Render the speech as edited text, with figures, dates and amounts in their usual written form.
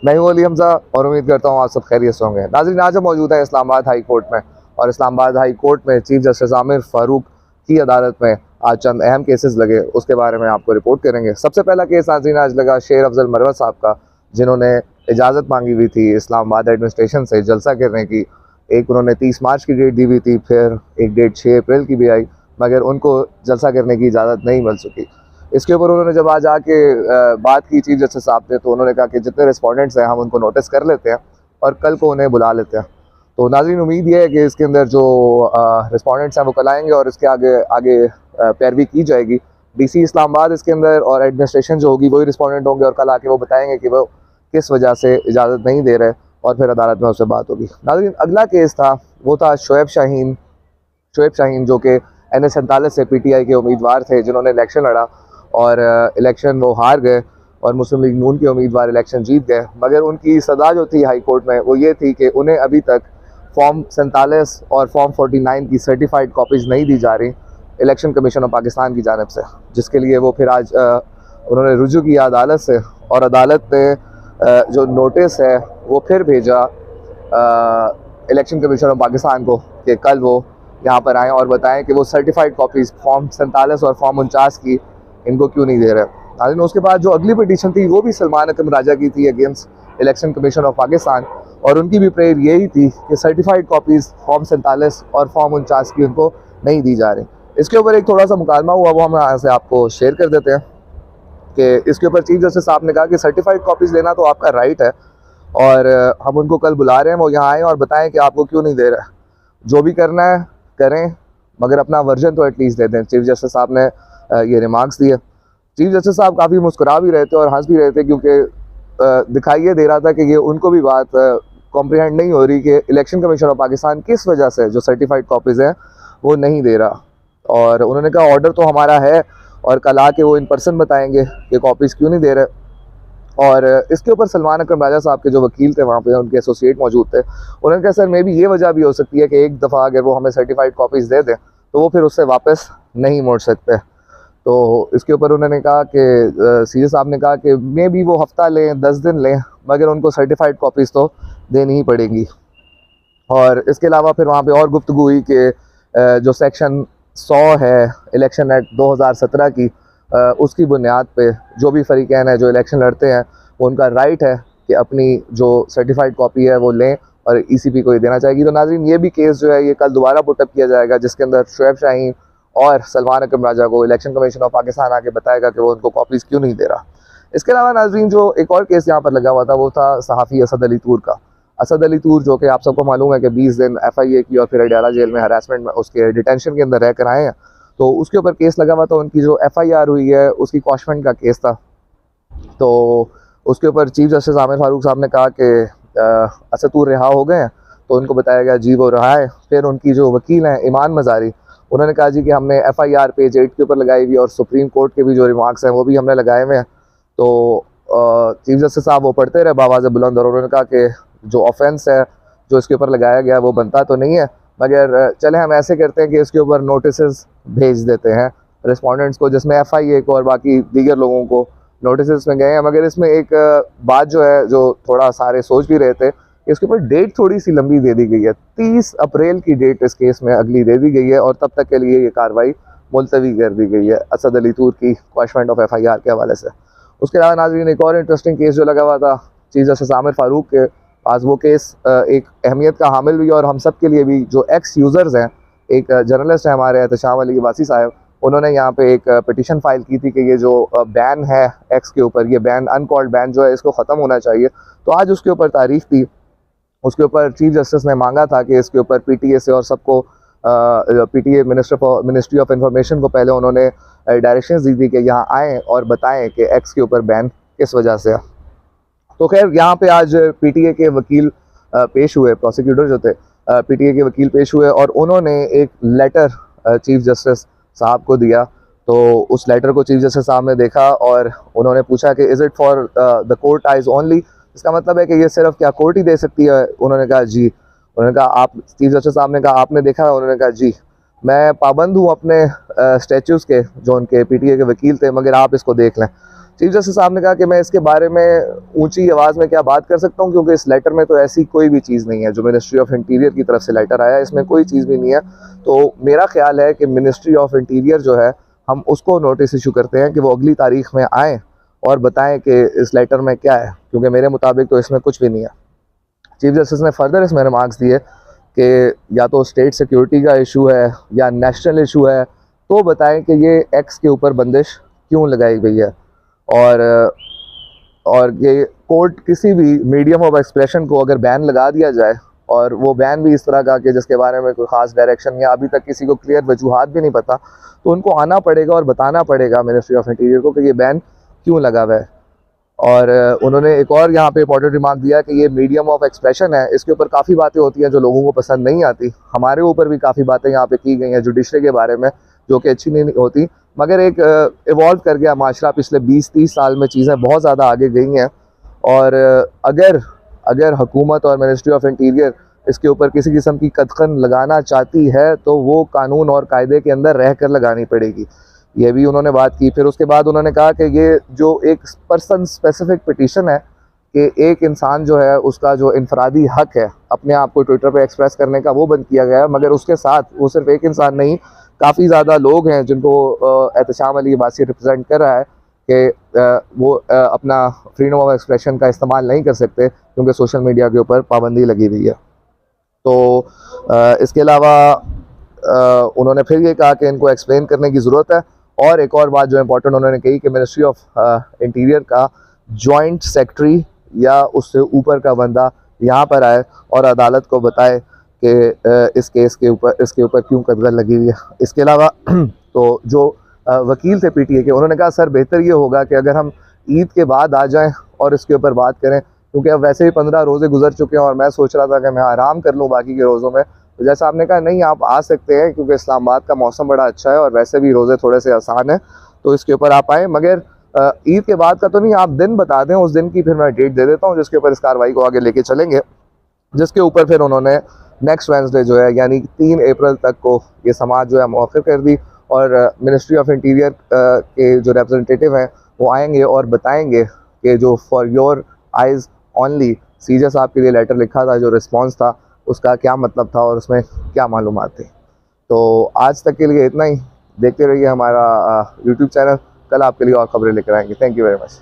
मैं हूं अली हमजा और उम्मीद करता हूँ आप सब खैरियत से होंगे। नाज़रीन, आज हम मौजूद हैं इस्लामाबाद हाई कोर्ट में और इस्लामाबाद हाई कोर्ट में चीफ जस्टिस आमिर फ़ारूक की अदालत में आज चंद अहम केसेस लगे, उसके बारे में आपको रिपोर्ट करेंगे। सबसे पहला केस नाज़रीन आज लगा शेर अफजल मरवत साहब का, जिन्होंने इजाज़त मांगी हुई थी इस्लामाबाद एडमिनिस्ट्रेशन से जलसा करने की। एक उन्होंने 30 मार्च की डेट दी हुई थी, फिर एक डेट 6 अप्रैल की भी आई, मगर उनको जलसा करने की इजाज़त नहीं मिल सकी। इसके ऊपर उन्होंने जब आज आके बात की चीफ जस्टिस साहब ने, तो उन्होंने कहा कि जितने रिस्पोंडेंट्स हैं हम उनको नोटिस कर लेते हैं और कल को उन्हें बुला लेते हैं। तो नाज़रीन, उम्मीद ये है कि इसके अंदर जो रिस्पोंडेंट्स हैं वो कल आएंगे और इसके आगे आगे पैरवी की जाएगी। डीसी इस्लामाबाद इसके अंदर और एडमिनिस्ट्रेशन जो होगी वही रिस्पोंडेंट होंगे और कल आके वो बताएंगे कि वो किस वजह से इजाज़त नहीं दे रहे और फिर अदालत में उससे बात होगी। नाज़रीन, अगला केस था वो था शोएब शाहीन जो कि NS47 से PTI के उम्मीदवार थे, जिन्होंने इलेक्शन लड़ा और इलेक्शन वो हार गए और मुस्लिम लीग नून के उम्मीदवार इलेक्शन जीत गए। मगर उनकी सज़ा जो थी हाई कोर्ट में वो ये थी कि उन्हें अभी तक फॉर्म 47 और फॉर्म 49 की सर्टिफाइड कॉपीज़ नहीं दी जा रही इलेक्शन कमीशन ऑफ पाकिस्तान की जानिब से, जिसके लिए वो फिर आज उन्होंने रुजू किया अदालत से और अदालत ने जो नोटिस है वो फिर भेजा इलेक्शन कमीशन ऑफ पाकिस्तान को कि कल वो यहाँ पर आएँ और बताएं कि वो सर्टिफाइड कॉपीज़ फॉर्म 47 और फॉर्म 49 की इनको क्यों नहीं दे रहे। नाज़रीन, उसके बाद जो अगली पिटीशन थी वो भी सलमान अकरम राजा की थी against election commission of Pakistan, और उनकी भी प्रेयर यही थी कि सर्टिफाइड कॉपीज़ फॉर्म 47 और फॉर्म 49 की उनको नहीं दी जा रही। इसके ऊपर एक थोड़ा सा मुकालमा हुआ, वो हम यहाँ से आपको शेयर कर देते हैं कि इसके ऊपर चीफ जस्टिस साहब ने कहा कि सर्टिफाइड कॉपीज़ लेना तो आपका राइट है और हम उनको कल बुला रहे हैं, वो यहाँ आएँ और बताएँ कि आपको क्यों नहीं दे रहे। जो भी करना है करें, मगर अपना वर्जन तो एटलीस्ट दे दें। चीफ जस्टिस साहब ने ये रिमार्क्स दिए। चीफ जस्टिस साहब काफ़ी मुस्कुरा भी रहे थे और हंस भी रहे थे, क्योंकि दिखाई ये दे रहा था कि ये उनको भी बात कॉम्प्रिहेंड नहीं हो रही कि इलेक्शन कमीशन ऑफ पाकिस्तान किस वजह से जो सर्टिफाइड कॉपीज़ हैं वो नहीं दे रहा। और उन्होंने कहा ऑर्डर तो हमारा है और कल आके वो इन पर्सन बताएंगे कि कॉपीज़ क्यों नहीं दे रहे। और इसके ऊपर सलमान अकरम राजा साहब के जो वकील थे वहाँ पे, उनके एसोसिएट मौजूद थे, उन्होंने कहा सर मे भी ये वजह भी हो सकती है कि एक दफ़ा अगर वो हमें सर्टिफाइड कॉपीज़ दे दें तो वो फिर उससे वापस नहीं मोड़ सकते। तो इसके ऊपर उन्होंने कहा कि सीए साहब ने कहा कि मे भी वो हफ्ता लें 10 दिन लें, मगर उनको सर्टिफाइड कॉपीज़ तो देनी ही पड़ेगी। और इसके अलावा फिर वहाँ पे और गुफ्तगू हुई कि जो सेक्शन 100 है इलेक्शन एक्ट 2017 की, उसकी बुनियाद पे जो भी फरीकैन है जो इलेक्शन लड़ते हैं वो उनका राइट है कि अपनी जो सर्टिफाइड कॉपी है वो लें और ECP को ही देना चाहिए। तो नाज़रीन, ये भी केस जो है ये कल दोबारा पुटअप किया जाएगा, जिसके अंदर शोएब शाहीन और सलमान अकरम राजा को इलेक्शन कमीशन ऑफ पाकिस्तान आके बताएगा कि वो उनको कॉपीज़ क्यों नहीं दे रहा। इसके अलावा नाज़रीन, जो एक और केस यहाँ पर लगा हुआ था वो था सहाफ़ी असद अली तूर का। असद अली तूर जो कि आप सबको मालूम है कि 20 दिन FIA की और फिर अडयाला जेल में हरासमेंट में उसके डिटेंशन के अंदर रह कर आए हैं, तो उसके ऊपर केस लगा हुआ था। उनकी जो FIR हुई है उसकी क्वॉशमेंट का केस था। तो उसके ऊपर चीफ जस्टिस आमिर फ़ारूक साहब ने कहा कि असद तूर रिहा हो गए हैं, तो उनको बताया गया जी वो रहा है। फिर उनकी जो वकील हैं ईमान मज़ारी, उन्होंने कहा जी कि हमने FIR पेज 8 के ऊपर लगाई हुई और सुप्रीम कोर्ट के भी जो रिमार्क्स हैं वो भी हमने लगाए हुए हैं। तो चीफ जस्टिस साहब वो पढ़ते रहे बावाज़ बुलंद और उन्होंने कहा कि जो ऑफेंस है जो इसके ऊपर लगाया गया वो बनता तो नहीं है, मगर चले हम ऐसे करते हैं कि इसके ऊपर नोटिस भेज देते हैं रिस्पोंडेंट्स को, जिसमें FIA को और बाकी दीगर लोगों को नोटिस में गए हैं। मगर इसमें एक बात जो है जो थोड़ा सारे सोच भी रहे थे, इसके ऊपर डेट थोड़ी सी लंबी दे दी गई है। 30 अप्रैल की डेट इस केस में अगली दे दी गई है और तब तक के लिए ये कार्रवाई मुलतवी कर दी गई है असद अली तूर की क्वॉशमेंट ऑफ FIR के हवाले से। उसके अलावा नाज़रीन, एक और इंटरेस्टिंग केस जो लगा हुआ था चीफ जस्टिस आमिर फ़ारूक के पास, वो केस एक अहमियत का हामिल भी और हम सब के लिए भी, जो एक्स यूज़र्स हैं। एक जर्नलिस्ट है हमारे एहतशाम अली वासी साहब, उन्होंने यहाँ पे एक पिटीशन फाइल की थी कि ये जो बैन है एक्स के ऊपर, ये बैन अनकॉल्ड बैन जो है इसको ख़त्म होना चाहिए। तो आज उसके ऊपर तारीख थी, उसके ऊपर चीफ जस्टिस ने मांगा था कि इसके ऊपर PTA से और सबको PTA मिनिस्ट्री ऑफ इंफॉर्मेशन को पहले उन्होंने डायरेक्शंस दी थी कि यहाँ आएँ और बताएं कि एक्स के ऊपर बैन किस वजह से है। तो खैर यहाँ पे आज PTA के वकील पेश हुए, प्रोसिक्यूटर जो थे PTA के वकील पेश हुए और उन्होंने एक लेटर चीफ जस्टिस साहब को दिया। तो उस लेटर को चीफ जस्टिस साहब ने देखा और उन्होंने पूछा कि is it for the court eyes only, इसका मतलब है कि ये सिर्फ क्या कोर्ट ही दे सकती है। उन्होंने कहा जी। उन्होंने कहा आप, चीफ जस्टिस साहब ने कहा आपने देखा है? उन्होंने कहा जी। मैं पाबंद हूँ अपने स्टैचूज़ के, जो उनके पीटीए के वकील थे, मगर आप इसको देख लें। चीफ जस्टिस साहब ने कहा कि मैं इसके बारे में ऊंची आवाज़ में क्या बात कर सकता हूँ, क्योंकि इस लेटर में तो ऐसी कोई भी चीज़ नहीं है। जो मिनिस्ट्री ऑफ इंटीरियर की तरफ से लेटर आया, इसमें कोई चीज़ भी नहीं है। तो मेरा ख्याल है कि मिनिस्ट्री ऑफ इंटीरियर जो है, हम उसको नोटिस इशू करते हैं कि वो अगली तारीख में आएँ और बताएं कि इस लेटर में क्या है, क्योंकि मेरे मुताबिक तो इसमें कुछ भी नहीं है। चीफ जस्टिस ने फर्दर इसमें रिमार्क्स दिए कि या तो स्टेट सिक्योरिटी का इशू है या नेशनल इशू है, तो बताएं कि ये एक्स के ऊपर बंदिश क्यों लगाई गई है। और ये कोर्ट किसी भी मीडियम ऑफ एक्सप्रेशन को अगर बैन लगा दिया जाए, और वो बैन भी इस तरह का कि जिसके बारे में कोई ख़ास डायरेक्शन या अभी तक किसी को क्लियर वजूहात भी नहीं पता, तो उनको आना पड़ेगा और बताना पड़ेगा मिनिस्ट्री ऑफ इंटीरियर को कि ये बैन क्यों लगा हुआ है। और उन्होंने एक और यहाँ पे इंपॉर्टेंट रिमार्क दिया कि ये मीडियम ऑफ एक्सप्रेशन है, इसके ऊपर काफ़ी बातें होती हैं जो लोगों को पसंद नहीं आती। हमारे ऊपर भी काफ़ी बातें यहाँ पे की गई हैं जुडिशरी के बारे में, जो कि अच्छी नहीं होती, मगर एक इवॉल्व कर गया माशरा। पिछले 20-30 साल में चीज़ें बहुत ज़्यादा आगे गई हैं, और अगर हुकूमत और मिनिस्ट्री ऑफ इंटीरियर इसके ऊपर किसी किस्म की कदखन लगाना चाहती है, तो वो कानून और कायदे के अंदर रह कर लगानी पड़ेगी। ये भी उन्होंने बात की। फिर उसके बाद उन्होंने कहा कि ये जो एक पर्सन स्पेसिफिक पिटीशन है, कि एक इंसान जो है उसका जो इनफरादी हक है अपने आप को ट्विटर पे एक्सप्रेस करने का, वो बंद किया गया है। मगर उसके साथ वो सिर्फ एक इंसान नहीं, काफ़ी ज़्यादा लोग हैं जिनको एहतशाम अली अब्बासी रिप्रेजेंट कर रहा है कि वो अपना फ्रीडम ऑफ एक्सप्रेशन का इस्तेमाल नहीं कर सकते, क्योंकि सोशल मीडिया के ऊपर पाबंदी लगी हुई है। तो इसके अलावा उन्होंने फिर ये कहा कि इनको एक्सप्लेन करने की ज़रूरत है। और एक और बात जो इम्पोर्टेंट उन्होंने कही कि मिनिस्ट्री ऑफ इंटीरियर का जॉइंट सेक्रेटरी या उससे ऊपर का बंदा यहाँ पर आए और अदालत को बताए कि इस केस के ऊपर इसके ऊपर क्यों कदगन लगी हुई है। इसके अलावा तो जो वकील थे पीटीए के, उन्होंने कहा सर बेहतर ये होगा कि अगर हम ईद के बाद आ जाएं और इसके ऊपर बात करें, क्योंकि अब वैसे ही 15 रोज़े गुजर चुके हैं और मैं सोच रहा था कि मैं आराम कर लूँ बाकी के रोज़ों में। तो जैसा आपने कहा, नहीं आप आ सकते हैं, क्योंकि इस्लामाबाद का मौसम बड़ा अच्छा है और वैसे भी रोज़े थोड़े से आसान है, तो इसके ऊपर आप आएँ। मगर ईद के बाद का तो नहीं, आप दिन बता दें, उस दिन की फिर मैं डेट दे देता हूँ जिसके ऊपर इस कार्रवाई को आगे लेके चलेंगे। जिसके ऊपर फिर उन्होंने नेक्स्ट वेडनेसडे जो है, यानी 3 अप्रैल तक को ये समाअत जो है मौखर कर दी, और मिनिस्ट्री ऑफ इंटीरियर के जो रिप्रेजेंटेटिव हैं वो आएंगे और बताएंगे कि जो फॉर योर आइज़ ओनली सीजे साहब के लिए लेटर लिखा था, जो रिस्पांस था उसका क्या मतलब था और उसमें क्या मालूमात थी। तो आज तक के लिए इतना ही। देखते रहिए हमारा यूट्यूब चैनल, कल आपके लिए और खबरें लेकर आएंगे। Thank you very much.